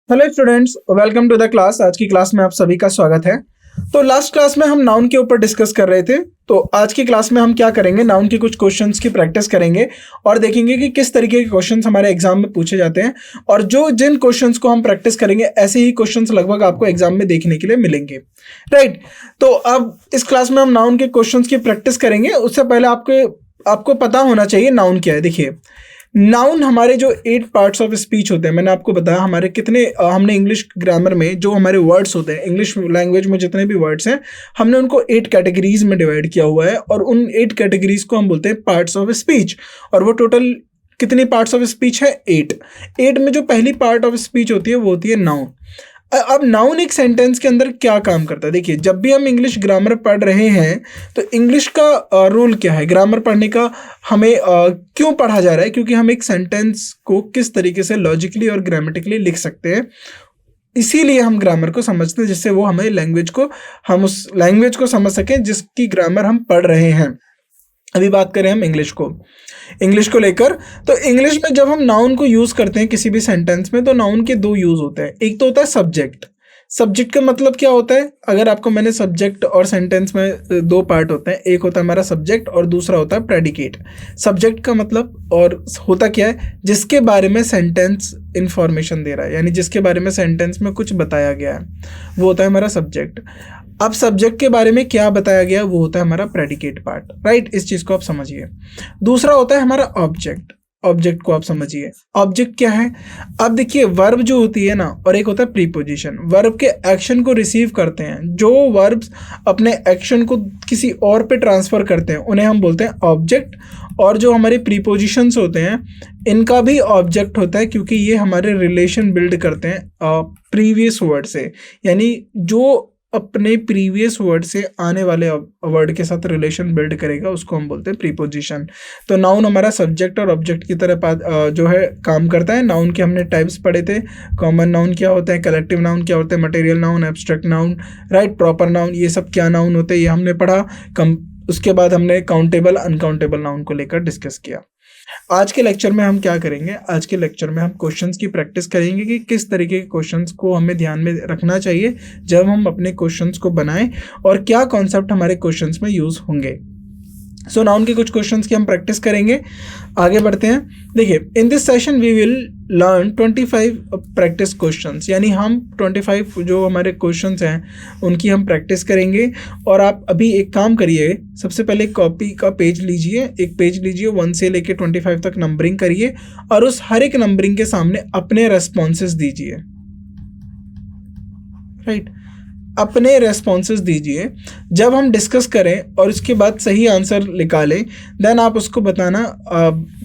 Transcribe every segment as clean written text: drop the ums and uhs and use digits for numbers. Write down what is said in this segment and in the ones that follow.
Hello students, welcome to the class. आज की class में आप सभी का स्वागत है। तो लास्ट क्लास में हम नाउन के ऊपर डिस्कस कर रहे थे। तो आज की क्लास में हम क्या करेंगे, नाउन के कुछ क्वेश्चंस की प्रैक्टिस करेंगे और देखेंगे कि किस तरीके के क्वेश्चंस हमारे एग्जाम में पूछे जाते हैं। और जिन क्वेश्चंस को हम प्रैक्टिस करेंगे, ऐसे ही क्वेश्चंस लगभग आपको एग्जाम में देखने के लिए मिलेंगे। राइट। तो अब इस क्लास में हम नाउन के क्वेश्चंस की प्रैक्टिस करेंगे। उससे पहले आपको पता होना चाहिए नाउन क्या है। देखिए, नाउन हमारे जो 8 पार्ट्स ऑफ स्पीच होते हैं, मैंने आपको बताया हमारे कितने हमने इंग्लिश ग्रामर में जो हमारे वर्ड्स होते हैं, इंग्लिश लैंग्वेज में जितने भी वर्ड्स हैं, हमने उनको 8 कैटेगरीज में डिवाइड किया हुआ है और उन 8 कैटेगरीज को हम बोलते हैं पार्ट्स ऑफ स्पीच। और वो टोटल कितनी पार्ट्स ऑफ स्पीच है? 8 में जो पहली पार्ट ऑफ स्पीच होती है वो होती है नाउन। अब नाउन एक सेंटेंस के अंदर क्या काम करता है? देखिए, जब भी हम इंग्लिश ग्रामर पढ़ रहे हैं तो इंग्लिश का रूल क्या है, ग्रामर पढ़ने का हमें क्यों पढ़ा जा रहा है? क्योंकि हम एक सेंटेंस को किस तरीके से लॉजिकली और ग्रामेटिकली लिख सकते हैं, इसीलिए हम ग्रामर को समझते हैं, जिससे वो हमें हम उस लैंग्वेज को समझ सकें जिसकी ग्रामर हम पढ़ रहे हैं। अभी बात करें हम इंग्लिश को लेकर, तो इंग्लिश में जब हम नाउन को यूज़ करते हैं किसी भी सेंटेंस में, तो नाउन के 2 यूज़ होते हैं। एक तो होता है सब्जेक्ट का मतलब क्या होता है? अगर आपको मैंने सब्जेक्ट और सेंटेंस में 2 पार्ट होते हैं, एक होता है हमारा सब्जेक्ट और दूसरा होता है प्रेडिकेट। सब्जेक्ट का मतलब और होता क्या है? जिसके बारे में सेंटेंस इंफॉर्मेशन दे रहा है, यानी जिसके बारे में सेंटेंस में कुछ बताया गया है, वो होता है हमारा सब्जेक्ट। अब सब्जेक्ट के बारे में क्या बताया गया, वो होता है हमारा प्रेडिकेट पार्ट। राइट, इस चीज़ को आप समझिए। दूसरा होता है हमारा ऑब्जेक्ट को आप समझिए। ऑब्जेक्ट क्या है? अब देखिए, वर्ब जो होती है ना, और एक होता है प्रीपोजिशन। वर्ब के एक्शन को रिसीव करते हैं, जो वर्ब्स अपने एक्शन को किसी और पे ट्रांसफ़र करते हैं, उन्हें हम बोलते हैं ऑब्जेक्ट। और जो हमारे प्रीपोजिशंस होते हैं, इनका भी ऑब्जेक्ट होता है, क्योंकि ये हमारे रिलेशन बिल्ड करते हैं प्रीवियस वर्ड से, यानी जो अपने प्रीवियस वर्ड से आने वाले वर्ड के साथ रिलेशन बिल्ड करेगा, उसको हम बोलते हैं प्रीपोजिशन। तो नाउन हमारा सब्जेक्ट और ऑब्जेक्ट की तरह जो है काम करता है। नाउन के हमने टाइप्स पढ़े थे। कॉमन नाउन क्या होता है, कलेक्टिव नाउन क्या होता है, material noun, abstract noun, right, proper noun, ये सब क्या नाउन होते हैं, ये हमने पढ़ा। उसके बाद हमने काउंटेबल अनकाउंटेबल नाउन को लेकर डिस्कस किया। आज के लेक्चर में हम क्या करेंगे? आज के लेक्चर में हम क्वेश्चंस की प्रैक्टिस करेंगे कि किस तरीके के क्वेश्चंस को हमें ध्यान में रखना चाहिए जब हम अपने क्वेश्चंस को बनाएं, और क्या कॉन्सेप्ट हमारे क्वेश्चंस में यूज़ होंगे। सो नाउन के कुछ क्वेश्चंस की हम प्रैक्टिस करेंगे। आगे बढ़ते हैं। देखिए, in this session we will learn 25 practice questions, यानी हम 25 जो हमारे क्वेश्चंस हैं उनकी हम प्रैक्टिस करेंगे। और आप अभी एक काम करिए, सबसे पहले कॉपी का पेज लीजिए, एक पेज लीजिए, 1 से लेके 25 तक नंबरिंग करिए और उस हर एक नंबरिंग के सामने अपने रेस्पॉन्सेस दीजिए। राइट, अपने रेस्पॉन्सेस दीजिए। जब हम डिस्कस करें और उसके बाद सही आंसर निकालें, देन आप उसको बताना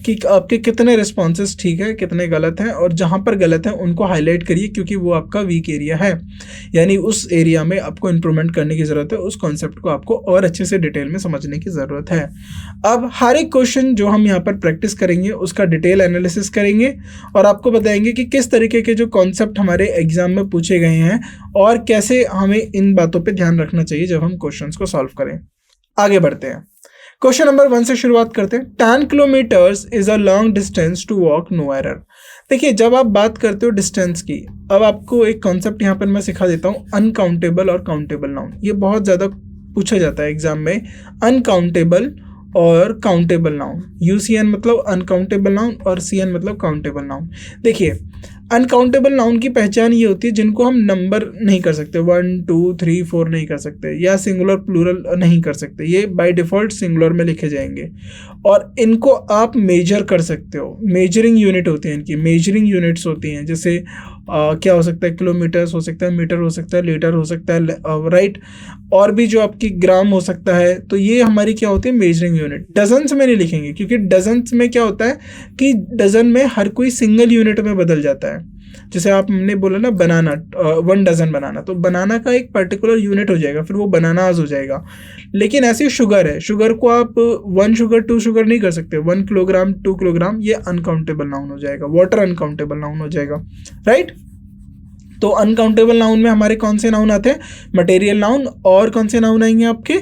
कि आपके कितने रेस्पॉन्सेस ठीक है, कितने गलत हैं, और जहाँ पर गलत है उनको हाईलाइट करिए, क्योंकि वो आपका वीक एरिया है, यानी उस एरिया में आपको इम्प्रूवमेंट करने की ज़रूरत है। उस कॉन्सेप्ट को आपको और अच्छे से डिटेल में समझने की ज़रूरत है। अब हर एक क्वेश्चन जो हम यहाँ पर प्रैक्टिस करेंगे उसका डिटेल एनालिसिस करेंगे और आपको बताएंगे कि किस तरीके के जो कॉन्सेप्ट हमारे एग्जाम में पूछे गए हैं और कैसे हमें इन बातों पे ध्यान रखना चाहिए जब हम क्वेश्चंस को सॉल्व करें। आगे बढ़ते हैं। क्वेश्चन नंबर 1 से शुरुआत करते हैं। 10 kilometres is a long distance to walk, no error. देखिए, जब आप बात करते हो डिस्टेंस की, अब आपको एक कॉन्सेप्ट यहाँ पर मैं सिखा देता हूँ, अनकाउंटेबल और काउंटेबल नाउन। ये बहुत ज़्यादा पूछा जाता है एग्जाम में, अनकाउंटेबल और काउंटेबल नाउन। UCN मतलब अनकाउंटेबल नाउन और CN मतलब काउंटेबल नाउन। देखिए, अनकाउंटेबल नाउन की पहचान ये होती है जिनको हम नंबर नहीं कर सकते, 1 2 3 4 नहीं कर सकते, या सिंगुलर प्लूरल नहीं कर सकते। ये बाय डिफ़ॉल्ट सिंगुलर में लिखे जाएंगे और इनको आप मेजर कर सकते हो। मेजरिंग यूनिट होती हैं इनकी, मेजरिंग यूनिट्स होती हैं, जैसे क्या हो सकता है, किलोमीटर्स हो सकता है, मीटर हो सकता है, लीटर हो सकता है, राइट, और भी जो आपकी ग्राम हो सकता है। तो ये हमारी क्या होती है, मेजरिंग यूनिट। डजन्स में नहीं लिखेंगे, क्योंकि डजन्स में क्या होता है कि डजन में हर कोई सिंगल यूनिट में बदल जाता है। जैसे आपने बोला ना बनाना, 1 डजन बनाना, तो बनाना का एक पर्टिकुलर यूनिट हो जाएगा, फिर वो बनानाज हो जाएगा। लेकिन ऐसे शुगर है, शुगर को आप 1 शुगर 2 शुगर नहीं कर सकते, 1 किलोग्राम 2 किलोग्राम, ये अनकाउंटेबल नाउन हो जाएगा। वाटर अनकाउंटेबल नाउन हो जाएगा। राइट, तो अनकाउंटेबल नाउन में हमारे कौन से नाउन आते हैं, मटेरियल नाउन, और कौन से नाउन आएंगे आपके,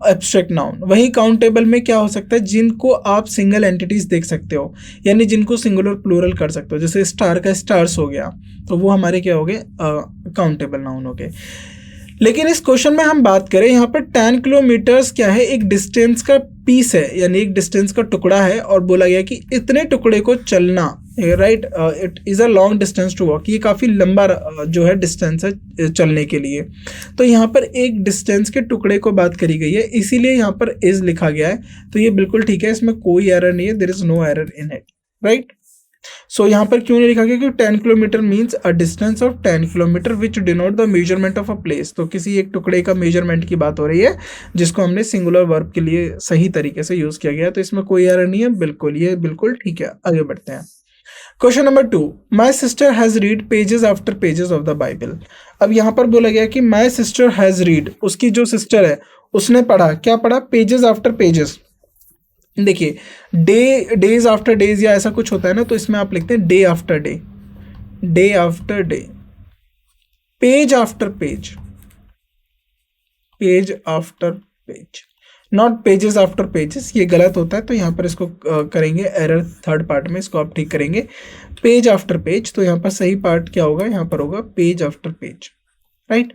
एब्स्ट्रैक्ट नाउन। वही काउंटेबल में क्या हो सकता है, जिनको आप सिंगल एंटिटीज देख सकते हो, यानी जिनको सिंगुलर प्लूरल कर सकते हो, जैसे स्टार का स्टार्स हो गया, तो वो हमारे क्या हो गए, काउंटेबल नाउन हो गए। लेकिन इस क्वेश्चन में हम बात करें, यहाँ पर 10 किलोमीटर्स क्या है, एक डिस्टेंस का पीस है, यानी एक डिस्टेंस का टुकड़ा है, और बोला गया कि इतने टुकड़े को चलना, right, it is a long distance to walk, ये काफ़ी लंबा जो है डिस्टेंस है चलने के लिए। तो यहाँ पर एक डिस्टेंस के टुकड़े को बात करी गई है, इसीलिए यहाँ पर इज लिखा गया है। तो ये बिल्कुल ठीक है, इसमें कोई एरर नहीं है, there is no error in it, right. So यहाँ पर क्यों नहीं लिखा गया, क्योंकि 10 kilometre means a distance of 10 kilometre which denote the measurement of a place. तो किसी एक टुकड़े का मेजरमेंट की बात हो रही है, जिसको हमने सिंगुलर वर्ब के लिए सही तरीके से यूज किया गया, तो इसमें कोई एरर नहीं है, बिल्कुल ये बिल्कुल ठीक है। आगे बढ़ते हैं। Question number 2, my sister has read pages after pages of the Bible. अब यहाँ पर बोला गया कि माई सिस्टर हैज रीड, उसकी जो सिस्टर है उसने पढ़ा, क्या पढ़ा, पेजेस आफ्टर पेजेस। देखिए डेज आफ्टर डेज या ऐसा कुछ होता है ना, तो इसमें आप लिखते हैं day after day, day after day, page after page, page after page, not pages after pages, ये गलत होता है। तो यहाँ पर इसको करेंगे एरर, थर्ड पार्ट में इसको आप ठीक करेंगे, पेज आफ्टर पेज। तो यहाँ पर सही पार्ट क्या होगा, यहाँ पर होगा पेज आफ्टर पेज, राइट।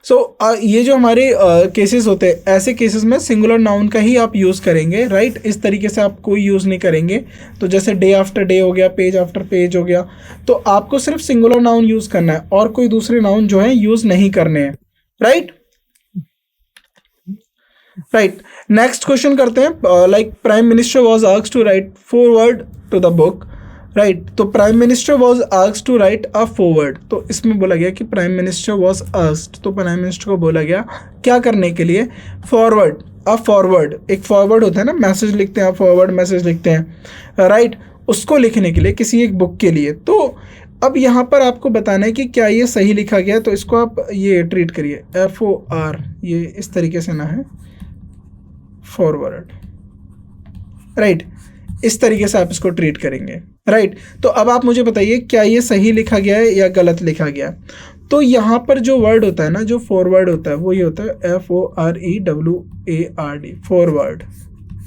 सो ये जो हमारे केसेस होते हैं, ऐसे केसेस में सिंगुलर नाउन का ही आप यूज़ करेंगे, राइट। इस तरीके से आप कोई यूज़ नहीं करेंगे। तो जैसे डे आफ्टर डे हो गया, पेज आफ्टर पेज हो गया, तो आपको सिर्फ सिंगुलर नाउन यूज़ करना है और कोई दूसरे नाउन जो है यूज़ नहीं करने हैं, राइट। राइट, नेक्स्ट क्वेश्चन करते हैं। Like prime minister was asked to write foreword to the book, right. तो prime minister was asked to write a foreword, तो इसमें बोला गया कि प्राइम मिनिस्टर वॉज आस्क्ड, तो प्राइम मिनिस्टर को बोला गया क्या करने के लिए, फॉरवर्ड, अ फॉरवर्ड, एक फॉरवर्ड होता है ना, मैसेज लिखते हैं, फॉरवर्ड मैसेज लिखते हैं, राइट, उसको लिखने के लिए किसी एक बुक के लिए। तो अब यहाँ पर आपको बताना है कि क्या ये सही लिखा गया है, तो इसको आप ये ट्रीट करिए, FOR, ये इस तरीके से ना है, फॉरवर्ड, राइट, इस तरीके से आप इसको ट्रीट करेंगे, राइट। तो अब आप मुझे बताइए क्या ये सही लिखा गया है या गलत लिखा गया है। तो यहाँ पर जो वर्ड होता है ना, जो फॉरवर्ड होता है, वो ये होता है FOREWARD, फॉरवर्ड,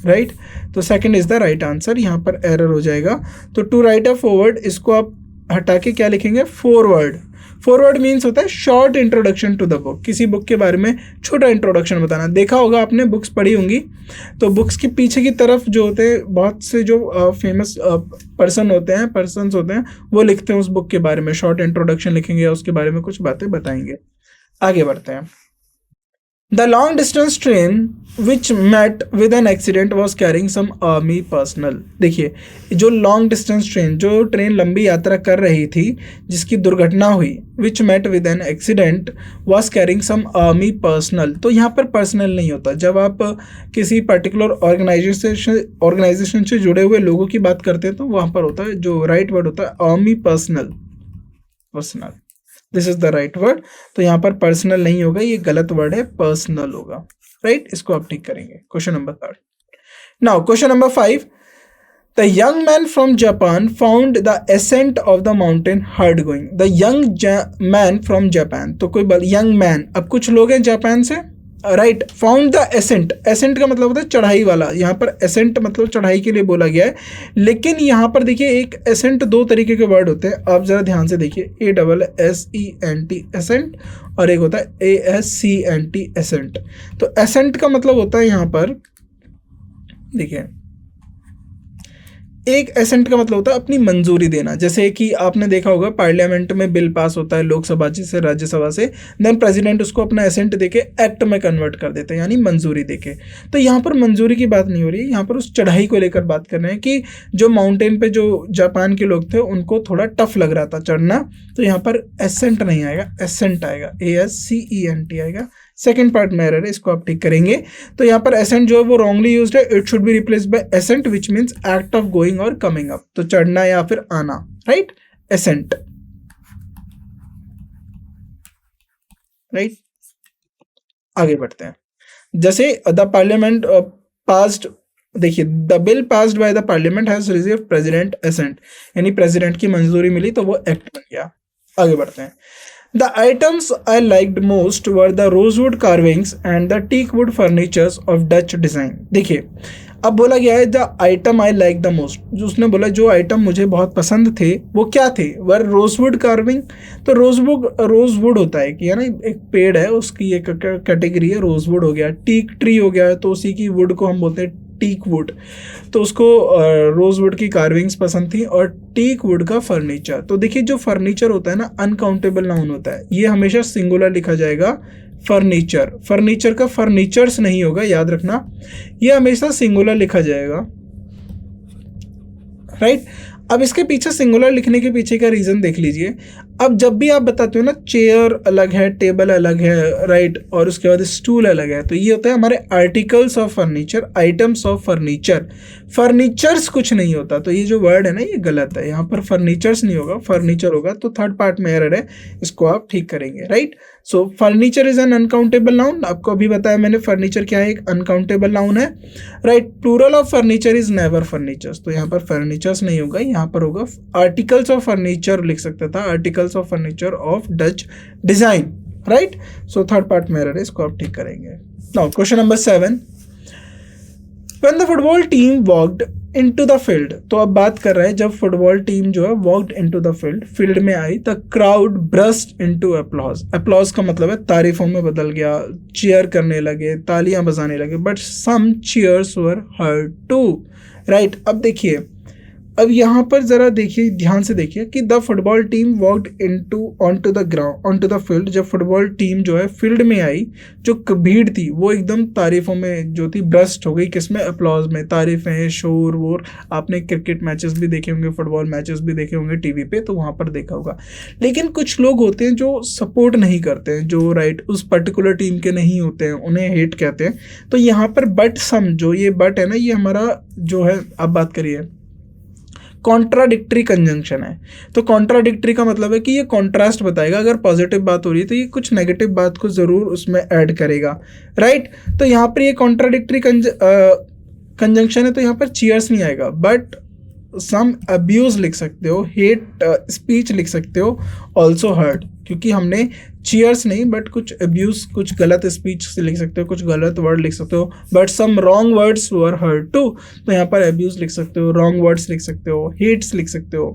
राइट। तो second is the right answer, यहाँ पर एरर हो जाएगा। तो टू राइट अ फॉरवर्ड, इसको आप हटा के क्या लिखेंगे, फॉरवर्ड। फॉरवर्ड मीन्स होता है short introduction to the book, किसी बुक के बारे में छोटा इंट्रोडक्शन बताना। देखा होगा आपने, बुक्स पढ़ी होंगी, तो बुक्स के पीछे की तरफ जो होते हैं, बहुत से जो फेमस पर्सन्स होते हैं, वो लिखते हैं उस बुक के बारे में, शॉर्ट इंट्रोडक्शन लिखेंगे या उसके बारे में कुछ बातें बताएंगे। आगे बढ़ते हैं। The long distance train which met with an accident was carrying some army personnel। देखिए, जो लॉन्ग डिस्टेंस ट्रेन, जो ट्रेन लंबी यात्रा कर रही थी, जिसकी दुर्घटना हुई, which met with an accident was carrying some army personnel। तो यहाँ पर पर्सनल नहीं होता, जब आप किसी पर्टिकुलर ऑर्गेनाइजेशन से जुड़े हुए लोगों की बात करते हैं, तो वहाँ पर होता है, जो राइट वर्ड होता है, army personnel, personal, this is the right word. तो यहाँ पर पर्सनल नहीं होगा, ये गलत वर्ड है, पर्सनल होगा, राइट। इसको आप ठीक करेंगे। Question number 3। Now question number 5, the young man from Japan found the ascent of the mountain hard going. The young man from Japan, तो कोई यंग मैन, अब कुछ लोग हैं जापान से, right. Found the assent, assent का मतलब होता है चढ़ाई वाला, यहाँ पर एसेंट मतलब चढ़ाई के लिए बोला गया है। लेकिन यहाँ पर देखिए, एक एसेंट दो तरीके के वर्ड होते हैं, आप जरा ध्यान से देखिए, ASSENT एसेंट, और एक होता है ASCENT एसेंट। तो एसेंट का मतलब होता है यहाँ पर देखिए, एक एसेंट का मतलब होता है अपनी मंजूरी देना। जैसे कि आपने देखा होगा, पार्लियामेंट में बिल पास होता है, लोकसभा से, राज्यसभा से, देन प्रेसिडेंट उसको अपना एसेंट देके एक्ट में कन्वर्ट कर देते हैं, यानी मंजूरी देके। तो यहाँ पर मंजूरी की बात नहीं हो रही है, यहाँ पर उस चढ़ाई को लेकर बात कर रहे हैं कि जो माउंटेन पे जो जापान के लोग थे, उनको थोड़ा टफ लग रहा था चढ़ना। तो यहाँ पर एसेंट नहीं आएगा, एसेंट आएगा, ASCENT आएगा। सेकेंड पार्ट में एरर है, इसको आप ठीक करेंगे। तो यहाँ पर एसेंट जो है वो रॉन्गली यूज्ड है, it should be replaced by ascent which means act of going और कमिंग अप, तो चढ़ना या फिर आना, राइट, एसेंट, राइट। आगे बढ़ते हैं। जैसे द पार्लियामेंट पास्ड, देखिए, the bill passed by the parliament has received president assent, यानी प्रेसिडेंट की मंजूरी मिली तो वो एक्ट बन गया। आगे बढ़ते हैं। The items I liked most were the rosewood carvings and the teakwood furnitures of Dutch design. देखिए अब बोला गया है the item I like the most, जो उसने बोला जो आइटम मुझे बहुत पसंद थे वो क्या थे, वर रोजवुड कार्विंग। तो रोजवुड होता है कि है ना, एक पेड़ है उसकी एक कैटेगरी है, रोजवुड हो गया, टीक ट्री हो गया तो उसी की वुड को हम बोलते हैं टीक वुड, तो उसको रोजवुड की कार्विंग्स पसंद थी और टीक वुड का फर्नीचर। तो देखिए जो फर्नीचर होता है ना अनकाउंटेबल नाउन होता है, ये हमेशा सिंगुलर लिखा जाएगा फर्नीचर, फर्नीचर का फर्नीचर्स नहीं होगा, याद रखना ये हमेशा सिंगुलर लिखा जाएगा, राइट। अब इसके पीछे सिंगुलर लिखने के पीछे का रीजन देख लीजिए। अब जब भी आप बताते हो ना चेयर अलग है, टेबल अलग है, राइट, और उसके बाद स्टूल अलग है, तो ये होता है हमारे articles of furniture, items of furniture, furnitures कुछ नहीं होता। तो ये जो वर्ड है ना ये गलत है, यहाँ पर फर्नीचर्स नहीं होगा, फर्नीचर होगा, तो थर्ड पार्ट में एरर है, इसको आप ठीक करेंगे, right. So furniture is an uncountable noun, आपको अभी बताया मैंने फर्नीचर क्या है, एक अनकाउंटेबल नाउन है, right. Plural of furniture is never furnitures, तो यहाँ पर फर्नीचर्स नहीं होगा, यहाँ पर होगा आर्टिकल्स ऑफ फर्नीचर लिख सकता था, articles of furniture of Dutch design, right. So third part में एरर है, इसको आप ठीक करेंगे। Now question number 7, When the football team walked into the field, तो अब बात कर रहे हैं जब फुटबॉल टीम जो है walked into the field, field में आई, the crowd burst into applause, applause का मतलब है तारीफों में बदल गया, चीयर करने लगे, तालियां बजाने लगे, but some cheers were heard too, right। अब देखिए अब यहाँ पर ज़रा देखिए, ध्यान से देखिए कि the football team walked into onto the ground, onto the field, जब फुटबॉल टीम जो है फील्ड में आई, जो भीड़ थी वो एकदम तारीफों में जो थी ब्रस्ट हो गई, किसमें, अपलॉज में, तारीफें, शोर वोर। आपने क्रिकेट मैचेस भी देखे होंगे, फुटबॉल मैचेस भी देखे होंगे टीवी पे, तो वहाँ पर देखा होगा। लेकिन कुछ लोग होते हैं जो सपोर्ट नहीं करते हैं, जो राइट उस पर्टिकुलर टीम के नहीं होते हैं, उन्हें हेट कहते हैं। तो यहाँ पर बट सम, जो ये बट है ना, ये हमारा जो है, अब बात करिए कॉन्ट्राडिक्टरी कंजंक्शन है। तो कॉन्ट्राडिक्टरी का मतलब है कि ये कॉन्ट्रास्ट बताएगा, अगर पॉजिटिव बात हो रही है तो ये कुछ नेगेटिव बात को जरूर उसमें ऐड करेगा, राइट। तो यहाँ पर ये कॉन्ट्राडिक्टरी कंजंक्शन है, तो यहाँ पर चीयर्स नहीं आएगा, बट सम अब्यूज लिख सकते हो, हेट स्पीच लिख सकते हो, ऑल्सो हर्ट, क्योंकि हमने चीयर्स नहीं बट कुछ अब्यूज, कुछ गलत स्पीच से लिख सकते हो, कुछ गलत वर्ड लिख सकते हो, but some wrong words were heard too, तो यहाँ पर अब्यूज लिख सकते हो, रॉन्ग वर्ड्स लिख सकते हो, हेट्स लिख सकते हो,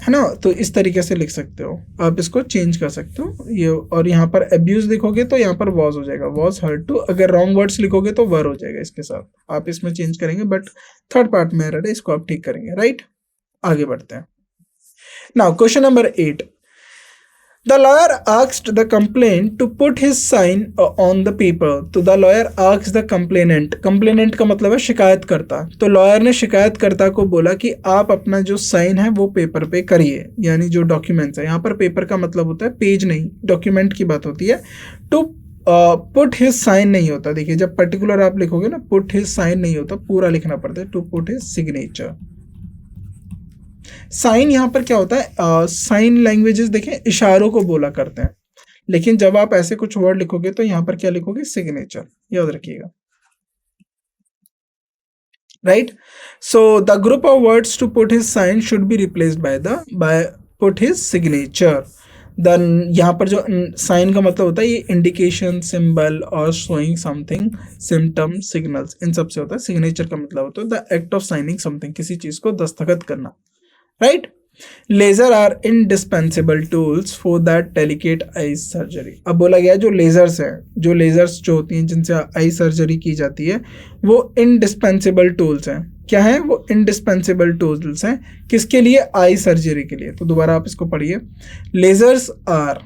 है ना। तो इस तरीके से लिख सकते हो, आप इसको चेंज कर सकते हो ये, और यहाँ पर अब्यूज लिखोगे तो यहाँ पर वॉज हो जाएगा, वॉज हर्ट टू, अगर रॉन्ग वर्ड्स लिखोगे तो वर हो जाएगा, इसके साथ आप इसमें चेंज करेंगे, बट थर्ड पार्ट में एरर है, इसको आप ठीक करेंगे, राइट। आगे बढ़ते हैं। Now question number 8, The lawyer asked the complainant to put his sign on the paper. तो the lawyer asked the complainant, complainant का मतलब है शिकायतकर्ता, तो लॉयर ने शिकायतकर्ता को बोला कि आप अपना जो साइन है वो पेपर पे करिए, यानी जो डॉक्यूमेंट्स है, यहाँ पर पेपर का मतलब होता है पेज नहीं, डॉक्यूमेंट की बात होती है। टू पुट हिज साइन नहीं होता, देखिए जब पर्टिकुलर आप लिखोगे ना, पुट हिज साइन नहीं होता, पूरा लिखना पड़ता है, to put his signature. Sign यहाँ पर क्या होता है, साइन लैंग्वेजेस देखें इशारों को बोला करते हैं, लेकिन जब आप ऐसे कुछ वर्ड लिखोगे तो यहाँ पर क्या लिखोगे, सिग्नेचर, याद रखिएगा, right. So the group of words to put his sign should be replaced by put his signature. Then यहाँ पर जो साइन का मतलब होता है ये इंडिकेशन, सिंबल और शोइंग समथिंग, सिम्टम, सिग्नल्स, इन सब से होता है। सिग्नेचर का मतलब होता है the act of signing something, किसी चीज को दस्तखत करना, right. Laser are indispensable tools for that delicate eye surgery. अब बोला गया जो लेजर्स हैं, जो लेजर्स जो होती हैं जिनसे आई सर्जरी की जाती है, वो इंडिस्पेंसिबल टूल्स हैं। क्या है वो? इंडिस्पेंसिबल टूल्स हैं, किसके लिए? आई सर्जरी के लिए। तो दोबारा आप इसको पढ़िए, लेजर्स आर,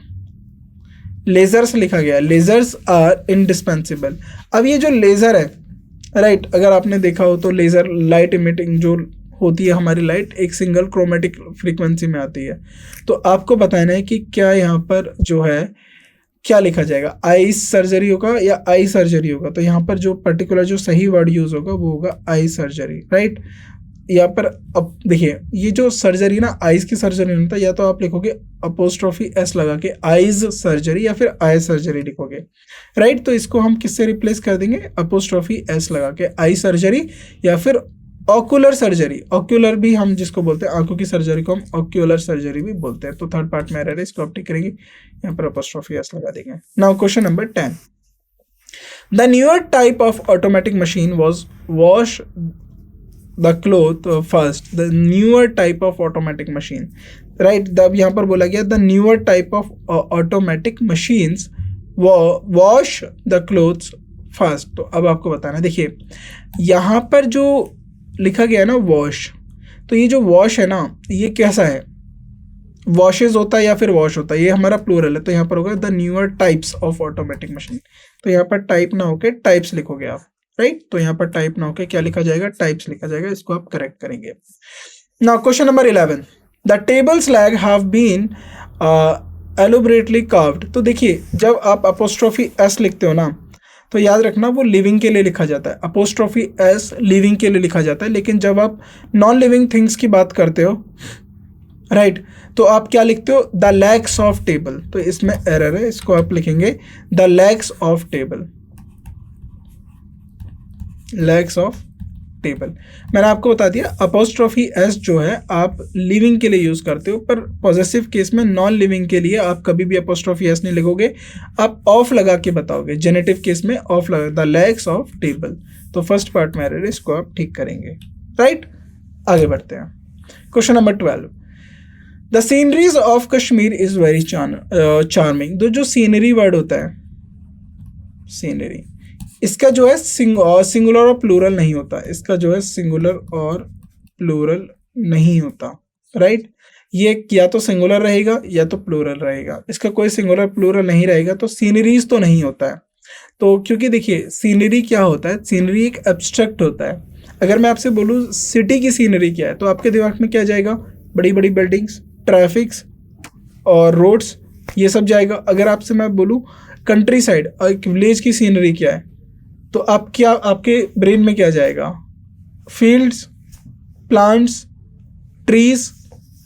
लेजर्स लिखा गया, लेजर्स आर इंडिस्पेंसिबल। अब ये जो लेजर है, राइट, अगर आपने देखा हो तो लेजर लाइट इमिटिंग जो होती है हमारी लाइट, एक सिंगल क्रोमेटिक फ्रीक्वेंसी में आती है। तो आपको बताना है कि क्या यहाँ पर जो है क्या लिखा जाएगा, आई सर्जरी होगा या आई सर्जरी होगा। तो यहाँ पर जो पर्टिकुलर जो सही वर्ड यूज होगा वो होगा आई सर्जरी, राइट। यहाँ पर अब देखिए ये जो सर्जरी ना, आईज की सर्जरी नहीं होता, या तो आप लिखोगे अपोस्ट्रोफी एस लगा के आईज सर्जरी, या फिर आई सर्जरी लिखोगे, राइट। तो इसको हम किससे रिप्लेस कर देंगे? अपोस्ट्रोफी एस लगा के आई सर्जरी, या फिर ऑक्यूलर सर्जरी, ऑक्यूलर भी हम जिसको बोलते हैं आंखों की सर्जरी को हम ऑक्यूलर सर्जरी भी बोलते हैं। तो थर्ड पार्ट में एरर है, इसको आप टिक करेंगे, यहाँ पर अपॉस्ट्रोफी एस लगा देंगे। Now question number 10, the newer type of automatic machine was wash the cloth first, the newer type of automatic machine, right. अब यहाँ पर बोला गया the newer type of automatic machines wash the clothes first. तो अब आपको बताना, देखिए यहाँ पर जो लिखा गया है ना वॉश, तो ये जो वॉश है ना ये कैसा है, वॉशेज होता है या फिर वॉश होता है, ये हमारा प्लूरल है। तो यहाँ पर होगा the newer types of automatic machine. तो यहाँ पर टाइप ना होके टाइप्स लिखोगे आप, राइट। तो यहाँ पर टाइप ना होके क्या लिखा जाएगा, टाइप्स लिखा जाएगा। इसको आप करेक्ट करेंगे। Now question number 11, the tables legs have been elaborately carved. तो देखिए जब आप अपोस्ट्रोफी एस लिखते हो ना तो याद रखना वो लिविंग के लिए लिखा जाता है, अपोस्ट्रोफी एस लिविंग के लिए लिखा जाता है। लेकिन जब आप नॉन लिविंग थिंग्स की बात करते हो, राइट, तो आप क्या लिखते हो, द लेग्स ऑफ टेबल। तो इसमें एरर है, इसको आप लिखेंगे the legs of table, legs of table. मैंने आपको बता दिया अपोस्ट्रोफी एस जो है आप लिविंग के लिए यूज करते हो, पर पॉजेसिव केस में नॉन लिविंग के लिए आप कभी भी अपोस्ट्रोफी एस नहीं लिखोगे, आप ऑफ लगा के बताओगे। जेनेटिव केस में ऑफ लगा, द लेग्स ऑफ टेबल। तो फर्स्ट पार्ट में एरर है, इसको आप ठीक करेंगे, राइट। आगे बढ़ते हैं। Question number 12, the sceneries of Kashmir is very charming. तो जो सीनरी वर्ड होता है, सीनरी, इसका जो है सिंगुलर और प्लूरल नहीं होता, इसका जो है सिंगुलर और प्लूरल नहीं होता, राइट। ये या तो सिंगुलर रहेगा या तो प्लूरल रहेगा, इसका कोई सिंगुलर प्लूरल नहीं रहेगा। तो सीनरीज तो नहीं होता है। तो क्योंकि देखिए सीनरी क्या होता है, सीनरी एक एब्स्ट्रैक्ट होता है। अगर मैं आपसे बोलूँ सिटी की सीनरी क्या है, तो आपके दिमाग में क्या जाएगा, बड़ी बड़ी बिल्डिंग्स, ट्रैफिक्स और रोड्स, ये सब जाएगा। अगर आपसे मैं बोलूँ कंट्री साइड, एक विलेज की सीनरी क्या है, तो आप क्या, आपके ब्रेन में क्या जाएगा, फील्ड्स, प्लांट्स, ट्रीज,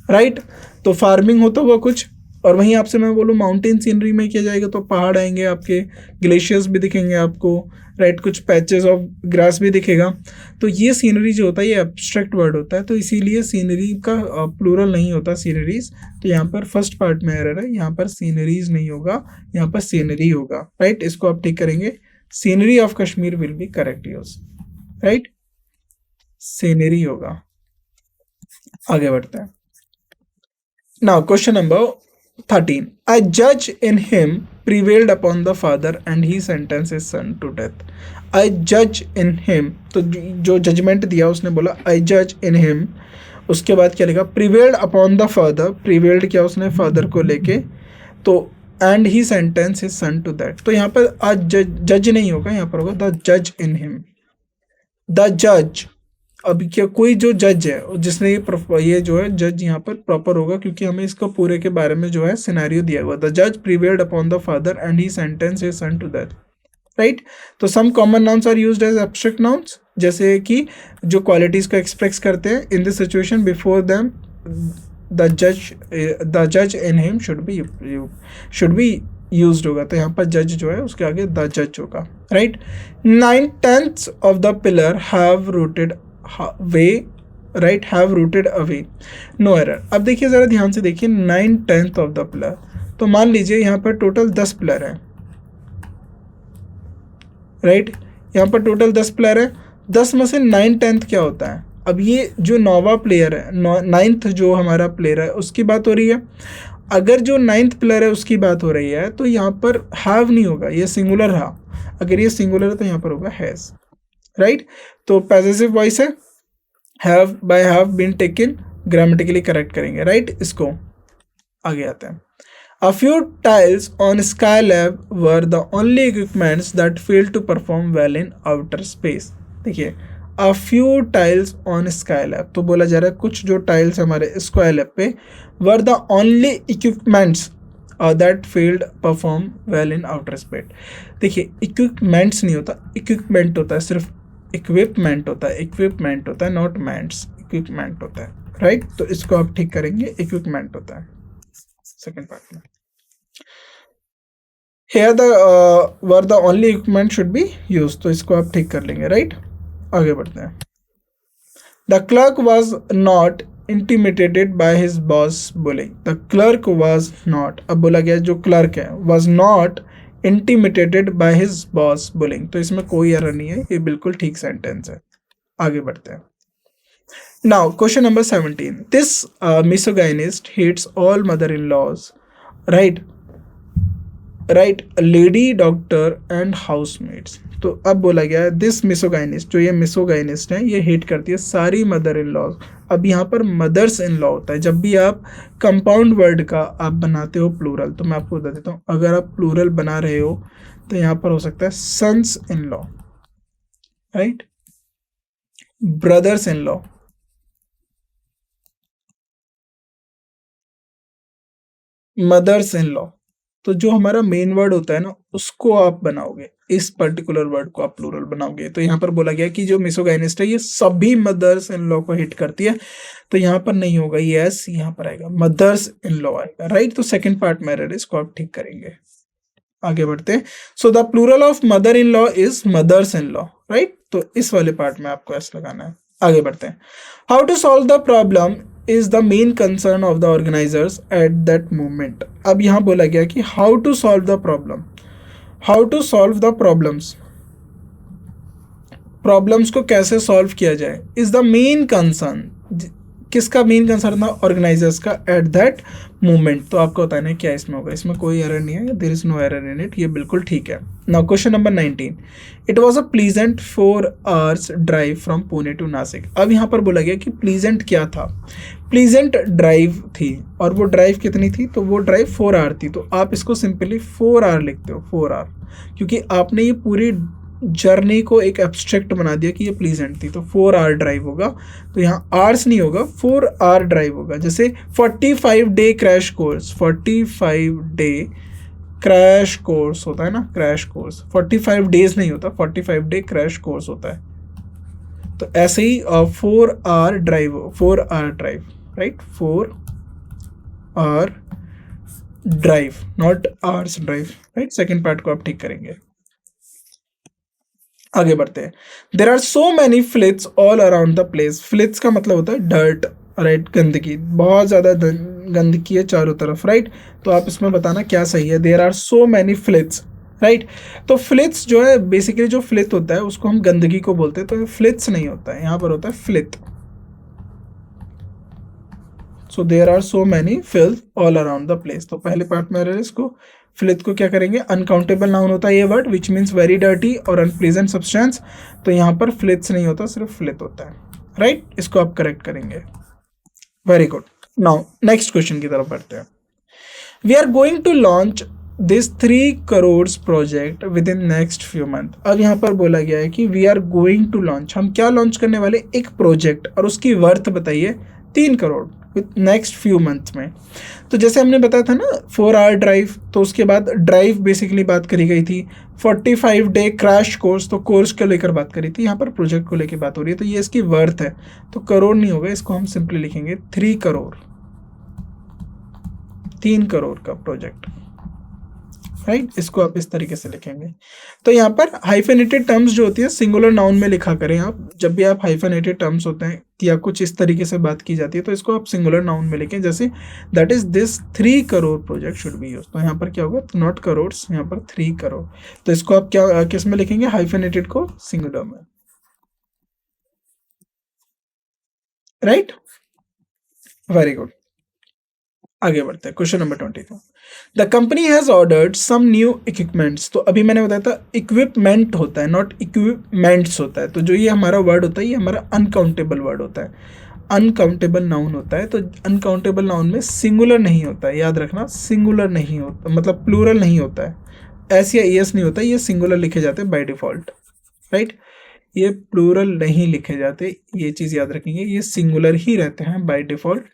राइट। तो फार्मिंग होता हुआ कुछ। और वहीं आपसे मैं बोलूँ माउंटेन सीनरी में क्या जाएगा, तो पहाड़ आएंगे आपके, ग्लेशियर्स भी दिखेंगे आपको, राइट, कुछ पैचेस ऑफ ग्रास भी दिखेगा। तो ये सीनरी जो होता है ये एब्स्ट्रैक्ट वर्ड होता है, तो इसीलिए सीनरी का प्लूरल नहीं होता सीनरीज। तो यहाँ पर फर्स्ट पार्ट में एरर है, यहाँ पर सीनरीज नहीं होगा, यहाँ पर सीनरी होगा, राइट। इसको आप ठीक करेंगे, scenery of Kashmir will be correct use, right, scenery होगा। आगे बढ़ते हैं। Now question number 13, a judge in him prevailed upon the father and he sentenced his son to death. A judge in him, तो जो जजमेंट दिया उसने बोला I judge in him, उसके बाद क्या लिखा, prevailed upon the father, prevailed किया उसने फादर को लेके, तो and he sentenced his son to that। तो यहाँ पर आज जज नहीं होगा, यहाँ पर होगा the judge in him, the judge। अब क्या कोई जो जज है जिसने ये जो है जज यहाँ पर प्रॉपर होगा, क्योंकि हमें इसका पूरे के बारे में जो है सिनेरियो दिया हुआ, द जज prevailed upon the father and he sentence his son to death, right. तो some common nouns are used as abstract nouns, जैसे कि जो क्वालिटीज को एक्सप्रेस करते हैं। In this situation before them the जज in him should be used होगा। तो यहाँ पर जज जो है उसके आगे द जज होगा, right. 9/10 of the pillar have rooted way, right, have rooted away, no error. अब देखिए जरा ध्यान से देखिए, 9/10 ऑफ द पिलर, तो मान लीजिए यहाँ पर टोटल 10 पिलर है, राइट, यहाँ पर टोटल 10 पिलर है, 10 में से 9/10 क्या होता है। अब ये जो 9वां प्लेयर है, 9th जो हमारा प्लेयर है उसकी बात हो रही है। अगर जो 9th प्लेयर है उसकी बात हो रही है तो यहाँ पर हैव नहीं होगा, ये सिंगुलर है। अगर ये सिंगुलर है तो यहाँ पर होगा हैज, राइट। तो पॉसेसिव वॉइस है, have by have been taken, grammatically correct करेंगे, राइट। इसको आगे आते हैं। A few tiles on Skylab were the only equipments that failed to perform well in outer space। देखिए a few tiles on Skylab, तो बोला जा रहा है कुछ जो टाइल्स हमारे Skylab पे were the only equipments that failed perform well in outer space। देखिए equipments नहीं होता, equipment होता है, सिर्फ इक्विपमेंट होता है, इक्विपमेंट होता है, नॉट मेंट्स, इक्विपमेंट होता है, राइट। तो इसको आप ठीक करेंगे, इक्विपमेंट होता है सेकंड पार्ट में। Here the were the only equipment should be used, तो इसको आप ठीक कर लेंगे, राइट। आगे बढ़ते हैं। The clerk was not intimidated by his boss bullying. The clerk was not, अब बोला गया जो क्लर्क है, was not intimidated by his boss bullying, तो इसमें कोई एरर नहीं है, ये बिल्कुल ठीक सेंटेंस है। आगे बढ़ते हैं। Now question number 17, this misogynist hates all mother-in-laws, right right, lady doctor and housemates. तो अब बोला गया है दिस मिसोगाइनिस्ट, जो ये मिसोगाइनिस्ट है ये हेट करती है सारी मदर इन लॉ। अब यहाँ पर मदर्स इन लॉ होता है जब भी आप कंपाउंड वर्ड का आप बनाते हो प्लूरल। तो मैं आपको बता देता हूँ, अगर आप प्लूरल बना रहे हो तो यहाँ पर हो सकता है sons in law, right, brothers in law, mothers in law. तो जो हमारा मेन वर्ड होता है ना उसको आप बनाओगे, इस पर्टिकुलर वर्ड को आप प्लूरल बनाओगे। तो यहाँ पर बोला गया कि जो मिसोगाइनिस्ट है ये सभी मदर्स इन लॉ को हिट करती है, तो यहाँ पर नहीं होगा यस, यहाँ पर आएगा मदर्स इन लॉ आएगा, राइट। तो सेकंड पार्ट में एरर, इसको आप ठीक करेंगे। आगे बढ़ते हैं। So the plural of mother in law is mothers in law, right. तो इस वाले पार्ट में आपको एस लगाना है। आगे बढ़ते हैं। How to solve the problem is the main concern of the organisers at that moment. अब यहाँ बोला गया कि how to solve the problem, how to solve the problems, problems को कैसे सॉल्व किया जाए, इज द मेन कंसर्न, किसका मेन कंसर्न था, ऑर्गेनाइजर्स का, एट दैट मोमेंट। तो आपको बताना है क्या इसमें होगा, इसमें कोई एरर नहीं है, there is no error in it, ये बिल्कुल ठीक है। Now question number 19, it was a pleasant 4 hours drive from Pune to Nashik. अब यहाँ पर बोला गया कि प्लीजेंट क्या था, प्लीजेंट ड्राइव थी, और वो ड्राइव कितनी थी, तो वो ड्राइव 4 hour थी। तो आप इसको सिंपली 4 hour लिखते हो, 4 hour, क्योंकि आपने ये पूरी जर्नी को एक एब्स्ट्रैक्ट बना दिया कि ये प्लीजेंट थी, तो 4 hour ड्राइव होगा। तो यहाँ आवर्स नहीं होगा, 4 hour ड्राइव होगा। जैसे 45 day crash course, 45 day crash course होता है ना, क्रैश कोर्स 45 days नहीं होता, 45 day क्रैश कोर्स होता है। तो ऐसे ही 4 hour drive, 4 hour drive, right, 4 hour drive, not hours drive, right. Second part को आप ठीक करेंगे। आगे बढ़ते हैं। There are so many flits all around the place. Flits का मतलब होता है डर्ट, राइट, गंदगी, बहुत ज़्यादा गंदगी है चारों तरफ, राइट। तो आप इसमें बताना क्या सही है, there are so many flits, right. तो फ्लिट्स जो है बेसिकली जो फ्लिट होता है उसको हम गंदगी को बोलते हैं, तो फ्लिट्स नहीं होता है, यहाँ पर होता है flit. So there are so many filth all around the place. तो पहले पार्ट में इसको फ्लिथ को क्या करेंगे, अनकाउंटेबल नाउन होता है ये word, which means very dirty और अनप्लीजेंट सब्सटेंस। तो यहाँ पर फ्लिथ्स नहीं होता, सिर्फ फ्लिथ होता है, राइट। इसको आप करेक्ट करेंगे, very good. Now next question की तरफ बढ़ते हैं। We are going to launch this 3 crore project within next few month. अब यहाँ पर बोला गया है कि we are going to launch, हम क्या लॉन्च करने वाले, एक प्रोजेक्ट, और उसकी वर्थ बताइए 3 crore with next few month में। तो जैसे हमने बताया था ना 4 hour ड्राइव, तो उसके बाद ड्राइव बेसिकली बात करी गई थी, 45 day क्रैश कोर्स, तो कोर्स को लेकर बात करी थी, यहाँ पर प्रोजेक्ट को लेकर बात हो रही है, तो ये इसकी वर्थ है। तो करोड़ नहीं होगा, इसको हम सिंपली लिखेंगे 3 crore, 3 crore का प्रोजेक्ट, राइट। इसको आप इस तरीके से लिखेंगे। तो यहाँ पर हाइफेनेटेड टर्म्स जो होती है सिंगुलर नाउन में लिखा करें आप, जब भी आप हाइफेनेटेड टर्म्स होते हैं या कुछ इस तरीके से बात की जाती है तो इसको आप सिंगुलर नाउन में लिखें, जैसे that is this 3 crore project should be used. तो यहाँ पर क्या होगा, नॉट करोड्स, यहाँ पर 3 crore। तो इसको आप क्या किस में लिखेंगे, हाइफेनेटेड को सिंगुलर में, राइट, वेरी गुड। आगे बढ़ते हैं। Question number 22, the company has ordered some new equipments. तो अभी मैंने बताया था इक्विपमेंट होता है, नॉट इक्विपमेंट्स होता है। तो जो ये हमारा वर्ड होता है ये हमारा अनकाउंटेबल वर्ड होता है, अनकाउंटेबल नाउन होता है। तो अनकाउंटेबल नाउन में सिंगुलर नहीं होता है, याद रखना, सिंगुलर नहीं होता, मतलब प्लूरल नहीं होता है, एस या एस नहीं होता, ये सिंगुलर लिखे जाते हैं बाय डिफॉल्ट, राइट। ये प्लूरल नहीं लिखे जाते, ये चीज़ याद रखेंगे, ये सिंगुलर ही रहते हैं बाय डिफॉल्ट।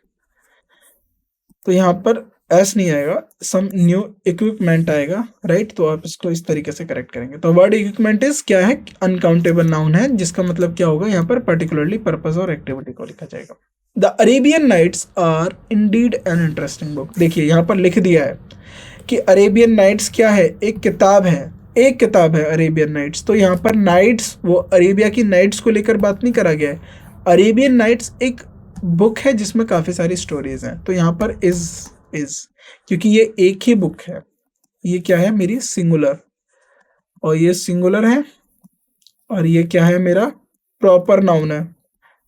तो यहाँ पर एस नहीं आएगा, सम न्यू इक्विपमेंट आएगा, राइट। तो आप इसको इस तरीके से करेक्ट करेंगे। तो वर्ड इक्विपमेंट इज क्या है, अनकाउंटेबल नाउन है, जिसका मतलब क्या होगा, यहाँ पर पर्टिकुलरली पर्पस और एक्टिविटी को लिखा जाएगा। The Arabian Nights are indeed an interesting book. देखिए यहाँ पर लिख दिया है कि अरेबियन नाइट्स क्या है, एक किताब है, एक किताब है अरेबियन नाइट्स। तो यहाँ पर नाइट्स, वो अरेबिया की नाइट्स को लेकर बात नहीं करा गया है, अरेबियन नाइट्स एक बुक है जिसमें काफ़ी सारी स्टोरीज हैं, तो यहाँ पर इज क्योंकि ये एक ही बुक है, ये क्या है मेरी सिंगुलर, और ये सिंगुलर है, और ये क्या है मेरा प्रॉपर नाउन है।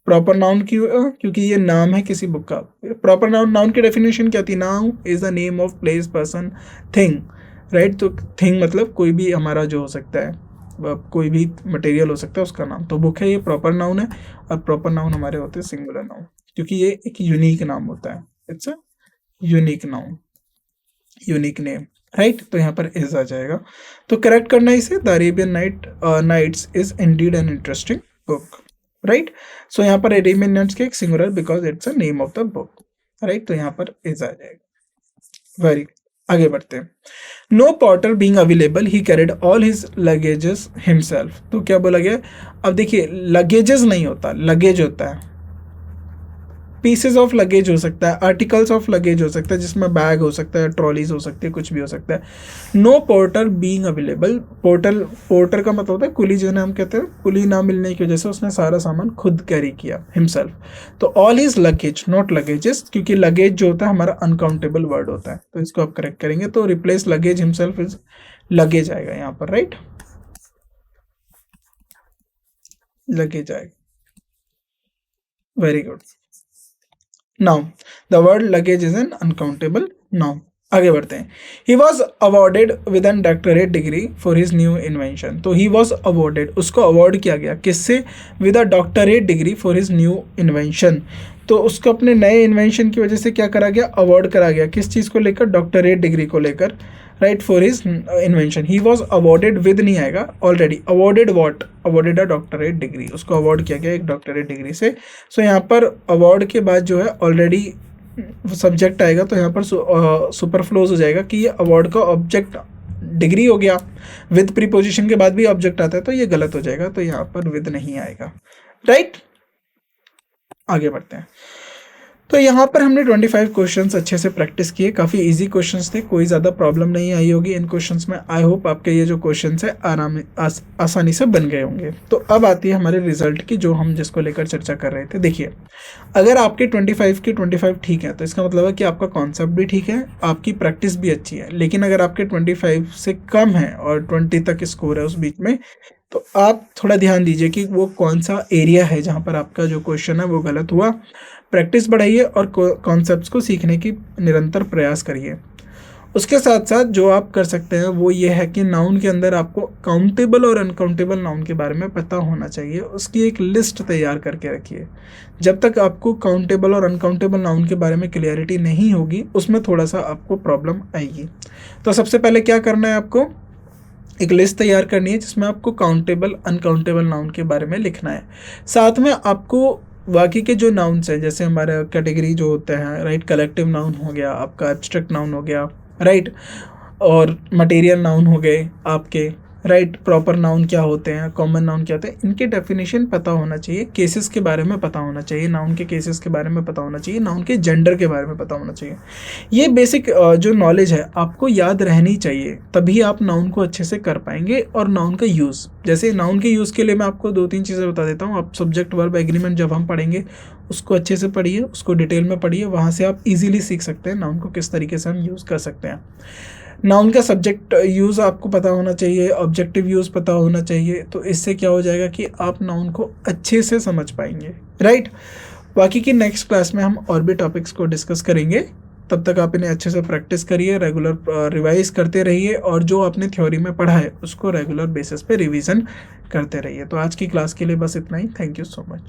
प्रॉपर नाउन क्यों? क्योंकि ये नाम है किसी बुक का। प्रॉपर नाउन, नाउन की डेफिनेशन क्या थी? Noun is the name of place, person, thing, right. तो थिंग मतलब कोई भी हमारा जो हो सकता है, कोई भी मटेरियल हो सकता है उसका नाम। तो बुक है, ये प्रॉपर नाउन है, और प्रॉपर नाउन हमारे होते हैं सिंगुलर नाउन, क्योंकि ये एक यूनिक नाम होता है। It's a unique noun, unique name, right. तो यहाँ पर इज आ जाएगा। तो करेक्ट करना है इसे, the Arabian Nights is indeed an interesting book, right. So यहाँ पर अरेबियन नाइट्स के एक singular because it's a name of the book, right. तो यहाँ पर इज आ जाएगा। वेरी, आगे बढ़ते हैं। No potter being available he carried all his luggages himself. तो क्या बोला गया? अब देखिए, लगेजेस नहीं होता, लगेज होता है। पीसेज ऑफ लगेज हो सकता है, आर्टिकल्स ऑफ लगेज हो सकता है, जिसमें बैग हो सकता है, ट्रॉलीज हो सकती है, कुछ भी हो सकता है। No porter being available, porter का मतलब होता है कुली, जो है हम कहते हैं, कुली ना मिलने की वजह से उसने सारा सामान खुद कैरी किया हिमसेल्फ। तो all is luggage not luggages, क्योंकि लगेज जो होता है हमारा अनकाउंटेबल वर्ड होता है, तो इसको आप करेक्ट करेंगे। तो replace luggage himself is luggage आएगा यहाँ पर, राइट। लगेज आएगा, very good. Now the word luggage is an uncountable noun. आगे बढ़ते हैं। He was awarded with an doctorate degree for his new invention. तो ही वॉज अवॉर्डेड, उसको अवार्ड किया गया, किससे? With a doctorate degree for his new invention. तो उसको अपने नए इन्वेंशन की वजह से क्या करा गया? अवार्ड करा गया। किस चीज़ को लेकर? डॉक्टरेट डिग्री को लेकर, right, for his invention. He was awarded with नहीं आएगा, already awarded what? Awarded a doctorate degree, उसको अवार्ड किया गया एक डॉक्टरेट डिग्री से। सो यहाँ पर अवार्ड के बाद जो है ऑलरेडी सब्जेक्ट आएगा, तो यहाँ पर सुपरफ्लोज हो जाएगा कि ये अवार्ड का ऑब्जेक्ट डिग्री हो गया। विद प्रीपोजिशन के बाद भी ऑब्जेक्ट आता है तो ये गलत हो जाएगा, तो यहाँ पर विद नहीं आएगा, राइट। आगे बढ़ते हैं। तो यहाँ पर हमने 25 क्वेश्चंस अच्छे से प्रैक्टिस किए, काफ़ी इजी क्वेश्चंस थे, कोई ज़्यादा प्रॉब्लम नहीं आई होगी इन क्वेश्चंस में। आई होप आपके ये जो क्वेश्चंस है आसानी से बन गए होंगे। तो अब आती है हमारे रिजल्ट की, जो हम जिसको लेकर चर्चा कर रहे थे। देखिए, अगर आपके 25 के 25 ठीक है तो इसका मतलब है कि आपका कॉन्सेप्ट भी ठीक है, आपकी प्रैक्टिस भी अच्छी है। लेकिन अगर आपके 25 से कम है और 20 तक स्कोर है उस बीच में, तो आप थोड़ा ध्यान दीजिए कि वो कौन सा एरिया है जहाँ पर आपका जो क्वेश्चन है वो गलत हुआ। प्रैक्टिस बढ़ाइए और कॉन्सेप्ट्स को सीखने की निरंतर प्रयास करिए। उसके साथ साथ जो आप कर सकते हैं वो ये है कि नाउन के अंदर आपको काउंटेबल और अनकाउंटेबल नाउन के बारे में पता होना चाहिए, उसकी एक लिस्ट तैयार करके रखिए। जब तक आपको काउंटेबल और अनकाउंटेबल नाउन के बारे में क्लियरिटी नहीं होगी, उसमें थोड़ा सा आपको प्रॉब्लम आएगी। तो सबसे पहले क्या करना है, आपको एक लिस्ट तैयार करनी है जिसमें आपको काउंटेबल अनकाउंटेबल नाउन के बारे में लिखना है। साथ में आपको बाकी के जो नाउन्स हैं, जैसे हमारा कैटेगरी जो होते हैं, राइट, कलेक्टिव नाउन हो गया आपका, एब्स्ट्रैक्ट नाउन हो गया, राइट, और मटेरियल नाउन हो गए आपके, राइट, प्रॉपर नाउन क्या होते हैं, कॉमन नाउन क्या होते हैं, इनके डेफिनेशन पता होना चाहिए, केसेस के बारे में पता होना चाहिए, नाउन के केसेस के बारे में पता होना चाहिए, नाउन के जेंडर के बारे में पता होना चाहिए। ये बेसिक जो नॉलेज है आपको याद रहनी चाहिए, तभी आप नाउन को अच्छे से कर पाएंगे। और नाउन का यूज़, जैसे नाउन के यूज़ के लिए मैं आपको 2-3 चीज़ें बता देता हूँ। आप सब्जेक्ट वर्ब एग्रीमेंट जब हम पढ़ेंगे उसको अच्छे से पढ़िए, उसको डिटेल में पढ़िए, वहाँ से आप इजीली सीख सकते हैं नाउन को किस तरीके से हम यूज़ कर सकते हैं। नाउन का सब्जेक्ट यूज़ आपको पता होना चाहिए, ऑब्जेक्टिव यूज़ पता होना चाहिए, तो इससे क्या हो जाएगा कि आप नाउन को अच्छे से समझ पाएंगे, राइट। बाकी की नेक्स्ट क्लास में हम और भी टॉपिक्स को डिस्कस करेंगे। तब तक आप इन्हें अच्छे से प्रैक्टिस करिए, रेगुलर रिवाइज करते रहिए, और जो आपने थ्योरी में पढ़ा है उसको रेगुलर बेसिस पे रिवीजन करते रहिए। तो आज की क्लास के लिए बस इतना ही। Thank you so much.